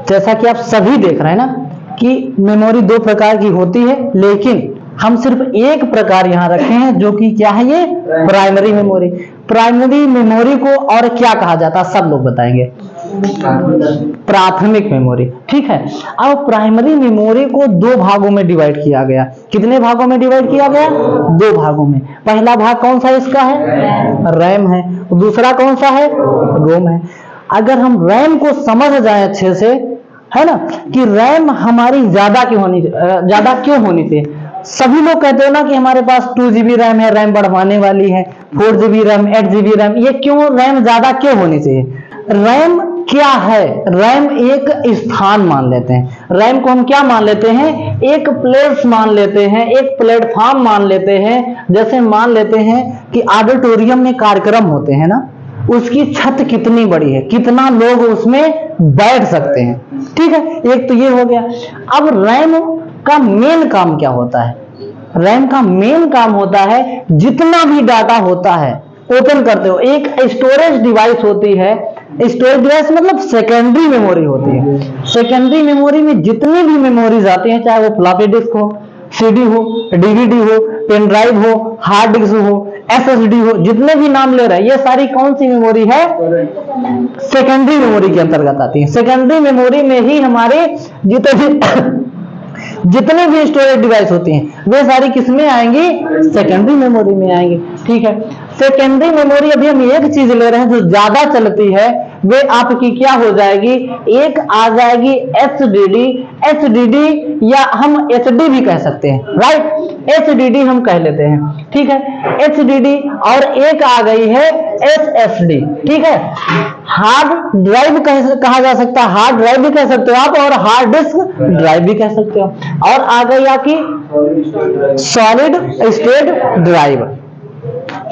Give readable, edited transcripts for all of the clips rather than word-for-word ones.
जैसा कि आप सभी देख रहे हैं ना कि मेमोरी दो प्रकार की होती है, लेकिन हम सिर्फ एक प्रकार यहां रखे हैं जो कि क्या है, ये प्राइमरी मेमोरी। प्राइमरी मेमोरी को और क्या कहा जाता है, सब लोग बताएंगे, प्राथमिक मेमोरी। ठीक है, अब प्राइमरी मेमोरी को दो भागों में डिवाइड किया गया। कितने भागों में डिवाइड किया गया? दो भागों में। पहला भाग कौन सा इसका है? रैम है। दूसरा कौन सा है? रोम है। अगर हम रैम को समझ जाए अच्छे से, है ना, कि रैम हमारी ज्यादा क्यों होनी चाहिए। सभी लोग कहते हो ना कि हमारे पास 2 GB रैम है, रैम बढ़वाने वाली है, 4 GB रैम, 8 GB रैम। ये क्यों रैम ज्यादा क्यों होनी चाहिए? रैम क्या है? रैम एक स्थान मान लेते हैं। रैम को हम क्या मान लेते हैं? एक प्लेस मान लेते हैं, एक प्लेटफॉर्म मान लेते हैं। जैसे मान लेते हैं कि ऑडिटोरियम में कार्यक्रम होते हैं ना, उसकी छत कितनी बड़ी है, कितना लोग उसमें बैठ सकते हैं। ठीक है, एक तो ये हो गया। अब रैम का मेन काम क्या होता है? रैम का मेन काम होता है जितना भी डाटा होता है ओपन करते हो। एक स्टोरेज डिवाइस होती है, स्टोरेज डिवाइस मतलब सेकेंडरी मेमोरी होती है। सेकेंडरी मेमोरी में जितनी भी मेमोरीज आती हैं, चाहे वो फ्लॉपी डिस्क हो, सीडी हो, डीवीडी हो, पेन ड्राइव हो, हार्ड डिस्क हो, एसएसडी हो, जितने भी नाम ले रहे हैं, ये सारी कौन सी मेमोरी है? सेकेंडरी मेमोरी के अंतर्गत आती है। सेकेंडरी मेमोरी में ही हमारे जितने भी स्टोरेज डिवाइस होती हैं वे सारी किसमें आएंगी? सेकेंडरी मेमोरी में आएंगी। ठीक है, सेकेंडरी मेमोरी अभी हम एक चीज ले रहे हैं जो ज्यादा चलती है, वे आपकी क्या हो जाएगी? एक आ जाएगी एचडीडी या हम एचडी भी कह सकते हैं, राइट? एचडीडी हम कह लेते हैं। ठीक है, एचडीडी। और एक आ गई है एसएसडी। ठीक है, हार्ड ड्राइव कहा जा सकता है, हार्ड ड्राइव भी कह सकते हो आप, और हार्ड डिस्क ड्राइव भी कह सकते हो। और आ गई आपकी सॉलिड स्टेट ड्राइव।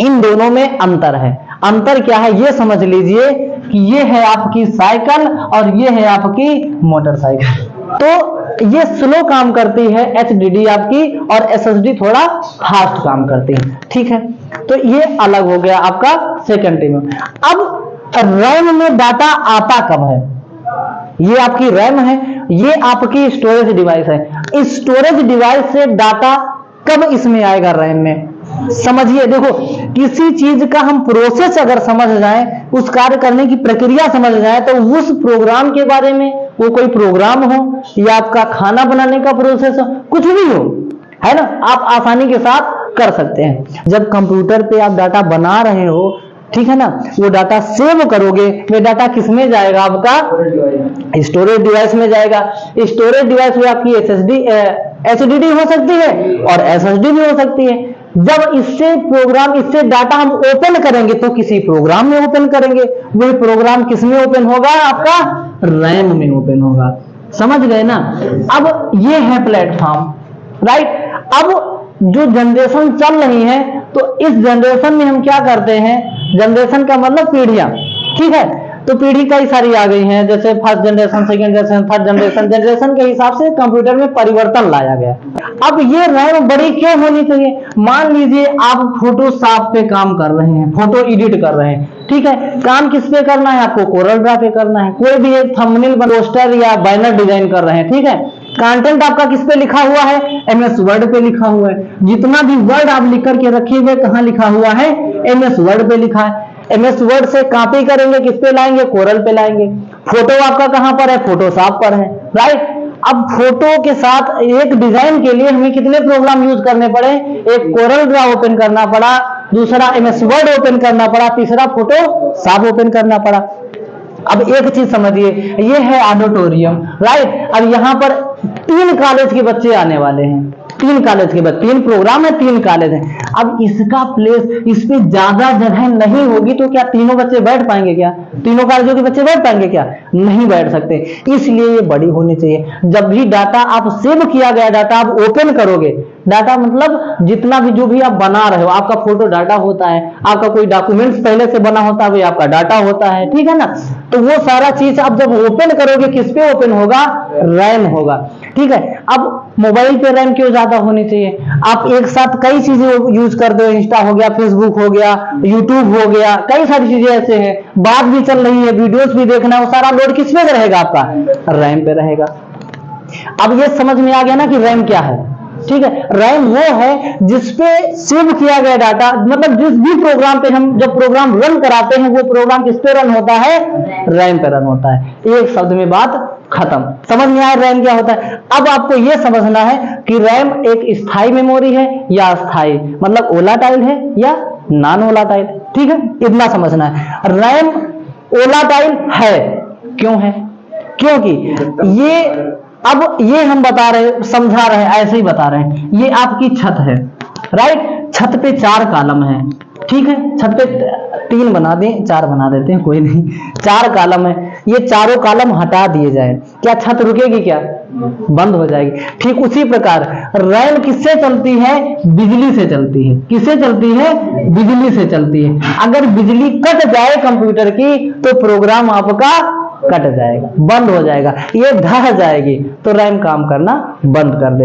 इन दोनों में अंतर है। अंतर क्या है ये समझ लीजिए कि ये है आपकी साइकिल और ये है आपकी मोटरसाइकिल। तो ये स्लो काम करती है एचडीडी आपकी, और एसएसडी थोड़ा फास्ट काम करती है। ठीक है, तो ये अलग हो गया आपका सेकेंडरी में। अब रैम में डाटा आता कब है? ये आपकी रैम है, ये आपकी स्टोरेज डिवाइस है। इस स्टोरेज डिवाइस से डाटा कब इसमें आएगा? रैम में। समझिए, देखो, किसी चीज का हम प्रोसेस अगर समझ जाएं, उस कार्य करने की प्रक्रिया समझ जाएं, तो उस प्रोग्राम के बारे में, वो कोई प्रोग्राम हो या आपका खाना बनाने का प्रोसेस हो, कुछ भी हो, है ना, आप आसानी के साथ कर सकते हैं। जब कंप्यूटर पे आप डाटा बना रहे हो, ठीक है ना, वो डाटा सेव करोगे, वो डाटा किस में जाएगा? आपका स्टोरेज डिवाइस में जाएगा। स्टोरेज डिवाइस में आपकी एचडीडी हो सकती है और एसएसडी भी हो सकती है। जब इससे डाटा हम ओपन करेंगे तो किसी प्रोग्राम में ओपन करेंगे, वही प्रोग्राम किस में ओपन होगा? आपका रैम में ओपन होगा। समझ गए ना? अब ये है प्लेटफॉर्म, राइट? अब जो जनरेशन चल रही है, तो इस जनरेशन में हम क्या करते हैं? जनरेशन का मतलब पीढ़ियां। ठीक है, तो पीढ़ी कई सारी आ गई हैं, जैसे first generation, second generation, third generation. Generation के हिसाब से कंप्यूटर में परिवर्तन लाया गया। अब ये रैम बड़ी क्यों होनी चाहिए? मान लीजिए आप फोटोशॉप पे काम कर रहे हैं, फोटो एडिट कर रहे हैं, ठीक है, काम किस पे करना है? आपको कोरल ड्रा पे करना है। कोई भी एक थंबनेल, पोस्टर या बैनर डिजाइन कर रहे हैं, ठीक है, कंटेंट आपका किस पे लिखा हुआ है? एमएस वर्ड पे लिखा हुआ है। जितना भी वर्ड आप लिख करके रखे हुए, कहां लिखा हुआ है? एमएस वर्ड पे लिखा है। एमएस वर्ड से कॉपी करेंगे, किस पे लाएंगे? कोरल पे लाएंगे। फोटो आपका कहां पर है? फोटोशॉप पर है, राइट? अब फोटो के साथ एक डिजाइन के लिए हमें कितने प्रोग्राम यूज करने पड़े? एक कोरल ड्रा ओपन करना पड़ा, दूसरा एमएस वर्ड ओपन करना पड़ा, तीसरा फोटोशॉप ओपन करना पड़ा। अब एक चीज समझिए, ये है ऑडिटोरियम, राइट? अब यहाँ पर 3 कॉलेज के बच्चे आने वाले हैं, 3 कॉलेज के बच्चे, 3 प्रोग्राम है, 3 कॉलेज है। अब इसका प्लेस, इस पे ज्यादा जगह नहीं होगी, तो क्या तीनों बच्चे बैठ पाएंगे? क्या तीनों कॉलेजों के बच्चे बैठ पाएंगे? क्या नहीं बैठ सकते। इसलिए ये बड़ी होनी चाहिए। जब भी डाटा आप सेव किया गया डाटा आप ओपन करोगे, डाटा मतलब जितना भी जो भी आप बना रहे हो, आपका फोटो डाटा होता है, आपका कोई डॉक्यूमेंट्स पहले से बना होता है, वो आपका डाटा होता है, ठीक है ना? तो वो सारा चीज आप जब ओपन करोगे, किस पे ओपन होगा? रैम होगा। ठीक है। अब मोबाइल पे रैम क्यों ज्यादा होनी चाहिए? आप एक साथ कई चीजें यूज कर दो, इंस्टा हो गया, फेसबुक हो गया, यूट्यूब हो गया, कई सारी चीजें ऐसे हैं, बात भी चल रही है, वीडियोस भी देखना है, वो सारा लोड किस पे रहेगा? आपका रैम पे रहेगा। अब ये समझ में आ गया ना कि रैम क्या है, ठीक है। रैम वो है जिसपे सेव किया गया डाटा, मतलब जिस भी प्रोग्राम पे हम जब प्रोग्राम रन कराते हैं वो प्रोग्राम किस पे रन होता है? रैम पे रन होता है। एक शब्द में बात खत्म। समझ में आया रैम क्या होता है? अब आपको यह समझना है कि रैम एक स्थायी मेमोरी है या अस्थायी, मतलब वोलेटाइल है या नॉन वोलेटाइल, ठीक है, इतना समझना है। रैम वोलेटाइल है, क्यों है? क्योंकि ये, अब ये हम बता रहे, समझा रहे, ऐसे ही बता रहे हैं, ये आपकी छत है, राइट। छत पे 4 कॉलम है, ठीक है। छत पे 3 बना दें, 4 बना देते हैं, कोई नहीं, 4 कॉलम है। ये चारों कॉलम हटा दिए जाए, क्या छत रुकेगी? क्या बंद हो जाएगी? ठीक उसी प्रकार रैम किससे चलती है? बिजली से चलती है। किससे चलती है? बिजली से चलती है। अगर बिजली कट जाए कंप्यूटर की तो प्रोग्राम आपका कट जाएगा, बंद हो जाएगा, ये ढह जाएगी, तो रैम काम करना बंद कर देगा।